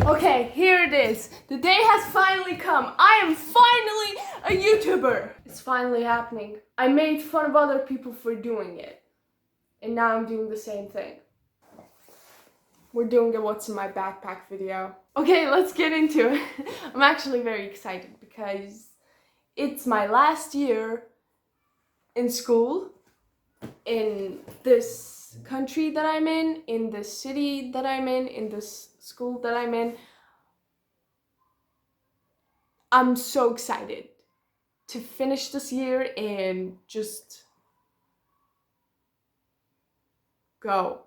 Okay, here it is. The day has finally come. I am finally a YouTuber. It's finally happening. I made fun of other people for doing it. And now I'm doing the same thing. We're doing a what's in my backpack video. Okay, let's get into it. I'm actually very excited because it's my last year in school, in this country that I'm in this city that I'm in this school that I'm in. I'm so excited to finish this year and just go.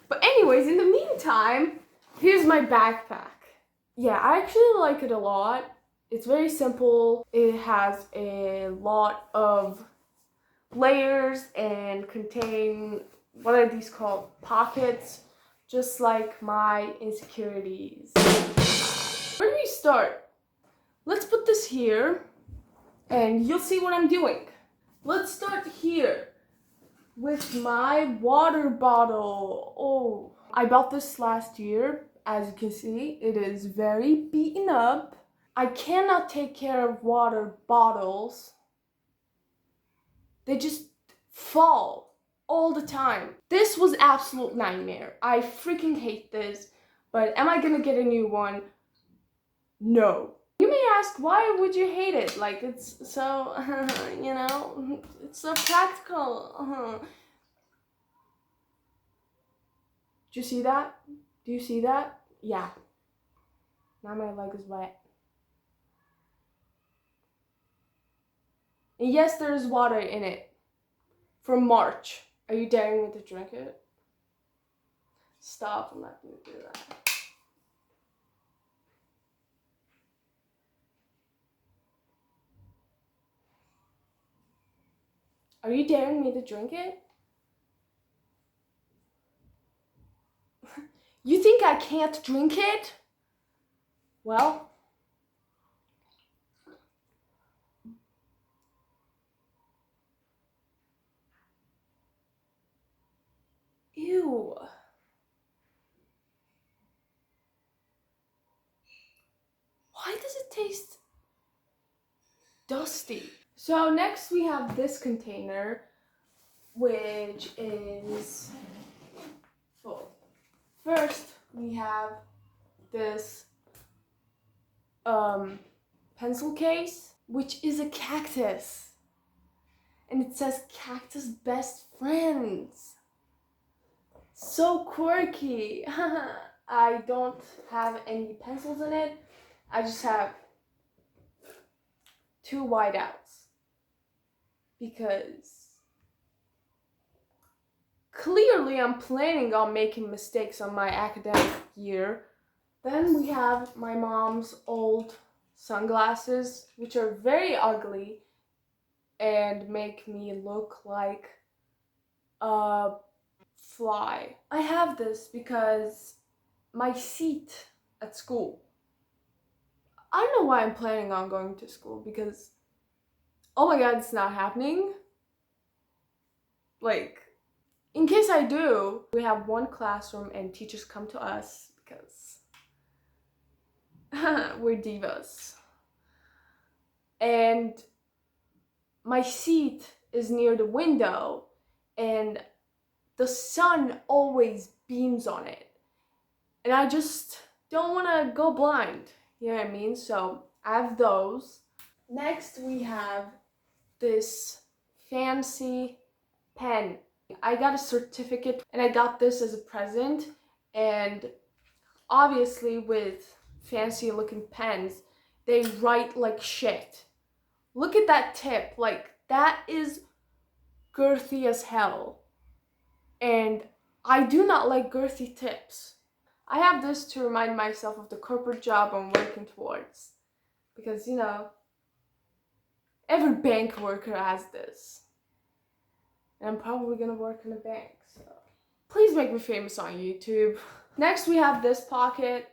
But anyways, in the meantime, here's my backpack. Yeah, I actually like it a lot. It's very simple. It has a lot of layers and contain, what are these called? Pockets, just like my insecurities. Where do we start? Let's put this here and you'll see what I'm doing. Let's start here with my water bottle. Oh, I bought this last year. As you can see, it is very beaten up. I cannot take care of water bottles. They just fall all the time. This was absolute nightmare. I freaking hate this, but am I gonna get a new one? No. You may ask, why would you hate it? Like, it's so, you know, it's so practical. Do you see that? Do you see that? Yeah. Now my leg is wet. And yes, there is water in it. From March. Are you daring me to drink it? Stop, I'm not gonna do that. Are you daring me to drink it? You think I can't drink it? Well, ew. Why does it taste dusty? So next we have this container, which is full. First, we have this pencil case, which is a cactus. And it says cactus best friends. So quirky. I don't have any pencils in it. I just have 2 whiteouts. Because clearly I'm planning on making mistakes on my academic year. Then we have my mom's old sunglasses, which are very ugly and make me look like a fly. I have this because my seat at school. I don't know why I'm planning on going to school because, oh my god, it's not happening. Like, in case I do, we have one classroom and teachers come to us because we're divas. And my seat is near the window and the sun always beams on it. And I just don't want to go blind. You know what I mean? So I have those. Next we have this fancy pen. I got a certificate and I got this as a present, and obviously with fancy looking pens, they write like shit. Look at that tip, like that is girthy as hell. And I do not like girthy tips. I have this to remind myself of the corporate job I'm working towards. Because, you know, every bank worker has this. And I'm probably gonna work in a bank, so. Please make me famous on YouTube. Next we have this pocket.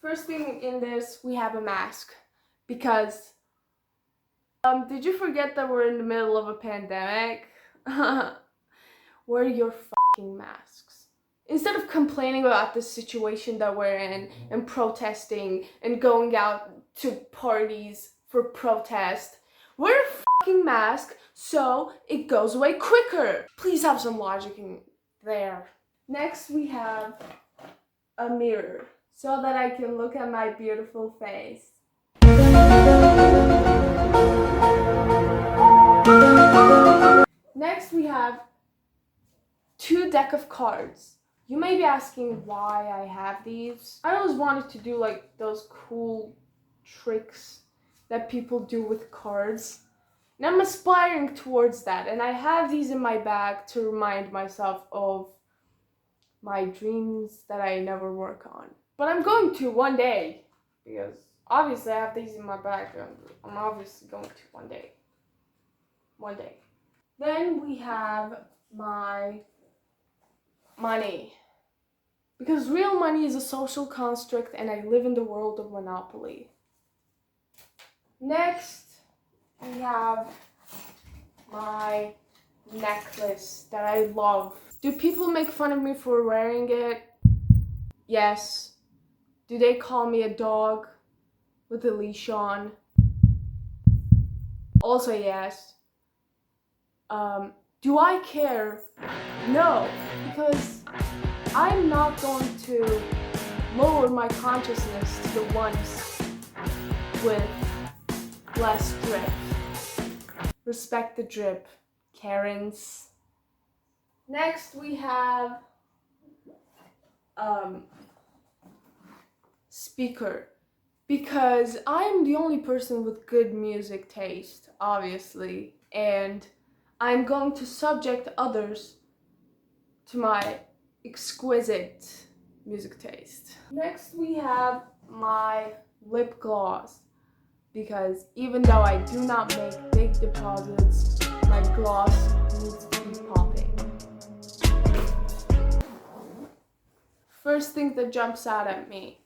First thing in this, we have a mask. Because, did you forget that we're in the middle of a pandemic? Wear your fucking masks. instead of complaining about the situation that we're in and protesting and going out to parties for protest, wear a fucking mask so it goes away quicker. Please have some logic in there. Next we have a mirror so that I can look at my beautiful face. Next we have 2 decks of cards. You may be asking why I have these. I always wanted to do like those cool tricks that people do with cards. And I'm aspiring towards that. And I have these in my bag to remind myself of my dreams that I never work on. But I'm going to one day, because obviously I have these in my bag and I'm obviously going to one day. One day. Then we have my money. Because real money is a social construct and I live in the world of Monopoly. Next, we have my necklace that I love. Do people make fun of me for wearing it? Yes. Do they call me a dog with a leash on? Also yes. Do I care? No, because I'm not going to lower my consciousness to the ones with less drip. Respect the drip, Karens. Next we have speaker, because I'm the only person with good music taste, obviously, and I'm going to subject others to my exquisite music taste. Next we have my lip gloss, because even though I do not make big deposits, my gloss needs to be popping. First thing that jumps out at me,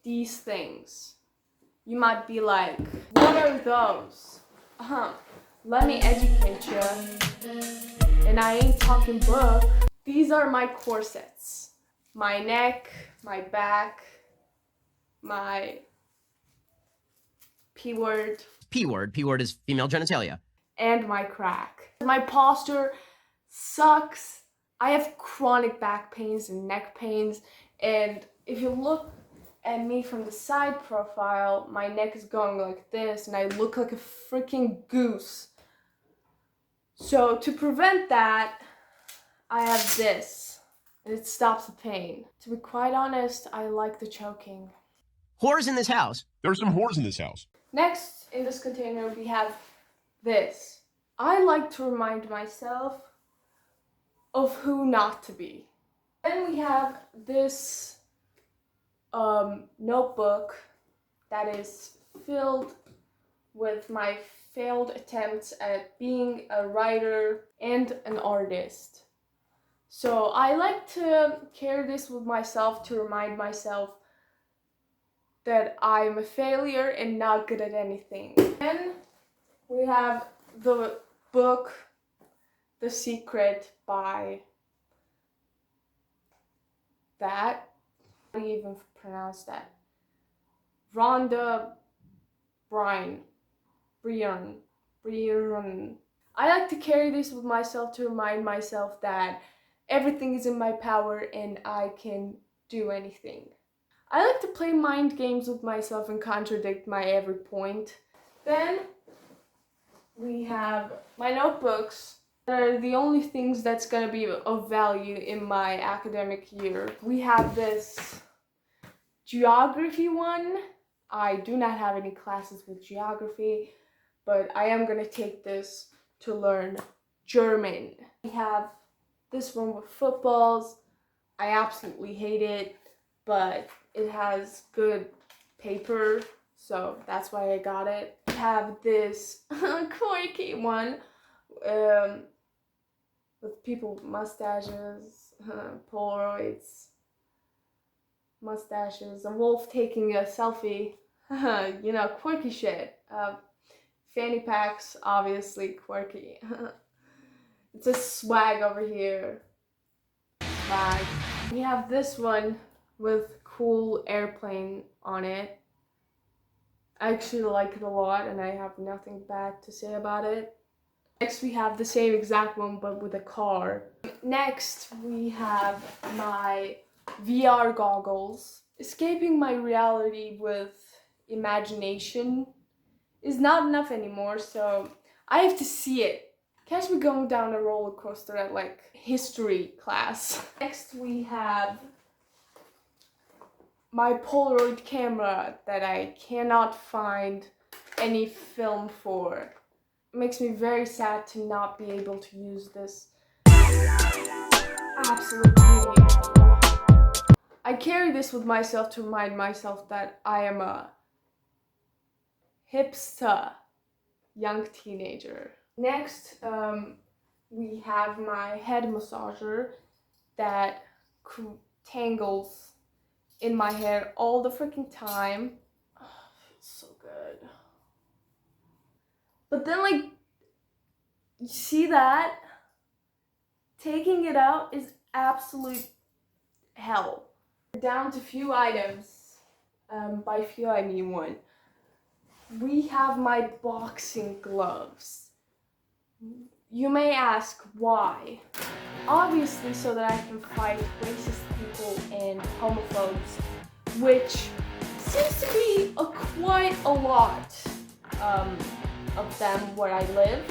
these things. You might be like, what are those? Let me educate you. And I ain't talking book. These are my corsets. My neck, my back, my P-word. P-word. P-word is female genitalia. And my crack. My posture sucks. I have chronic back pains and neck pains. And if you look at me from the side profile, my neck is going like this and I look like a freaking goose. So to prevent that, I have this, and it stops the pain. To be quite honest, I like the choking. Whores in this house. There are some whores in this house. Next in this container we have this. I like to remind myself of who not to be. Then we have this notebook that is filled with my failed attempts at being a writer and an artist. So I like to carry this with myself to remind myself that I'm a failure and not good at anything. Then we have the book The Secret by that. How do you even pronounce that? Rhonda Byrne. I like to carry this with myself to remind myself that everything is in my power and I can do anything. I like to play mind games with myself and contradict my every point. Then we have my notebooks that are the only things that's gonna be of value in my academic year. We have this geography one. I do not have any classes with geography, but I am gonna take this to learn German. We have this one with footballs. I absolutely hate it, but it has good paper, so that's why I got it. We have this quirky one with people with mustaches, Polaroids, mustaches, a wolf taking a selfie, you know, quirky shit. Fanny packs, obviously quirky. It's a swag over here. Swag. We have this one with cool airplane on it. I actually like it a lot and I have nothing bad to say about it. Next we have the same exact one but with a car. Next we have my VR goggles. Escaping my reality with imagination is not enough anymore, so I have to see it. Catch me going down a roller coaster at like history class. Next we have my Polaroid camera that I cannot find any film for. It makes me very sad to not be able to use this. Absolutely. I carry this with myself to remind myself that I am a hipster young teenager. Next, we have my head massager that tangles in my hair all the freaking time. Oh, it's so good. But then, like, you see that? Taking it out is absolute hell. Down to few items. By few, I mean one. We have my boxing gloves. You may ask why. Obviously so that I can fight racist people and homophobes, which seems to be quite a lot of them where I live.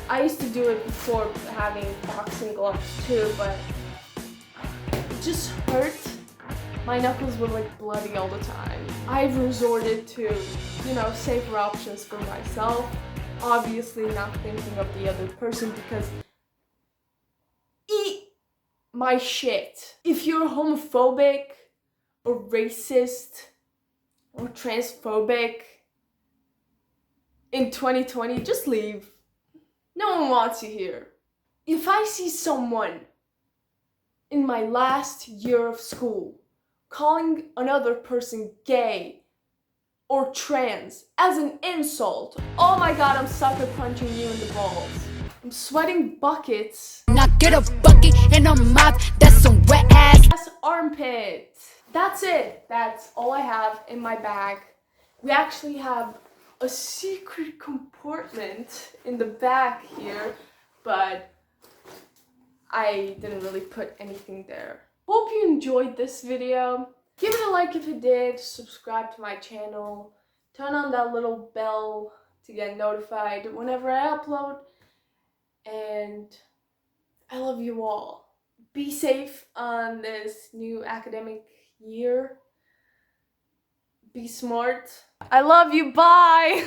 I used to do it before having boxing gloves too, but it just hurt. My knuckles were like bloody all the time. I've resorted to, you know, safer options for myself. Obviously not thinking of the other person because eat my shit. If you're homophobic or racist or transphobic in 2020, just leave. No one wants you here. If I see someone in my last year of school calling another person gay or trans as an insult, oh my god, I'm sucker punching you in the balls. I'm sweating buckets. Now get a bucket and a mop, that's some wet ass Armpit. That's it. That's all I have in my bag. We actually have a secret compartment in the back here, but I didn't really put anything there. Hope you enjoyed this video. Give it a like if you did, subscribe to my channel, turn on that little bell to get notified whenever I upload, and I love you all. Be safe on this new academic year. Be smart. I love you, bye!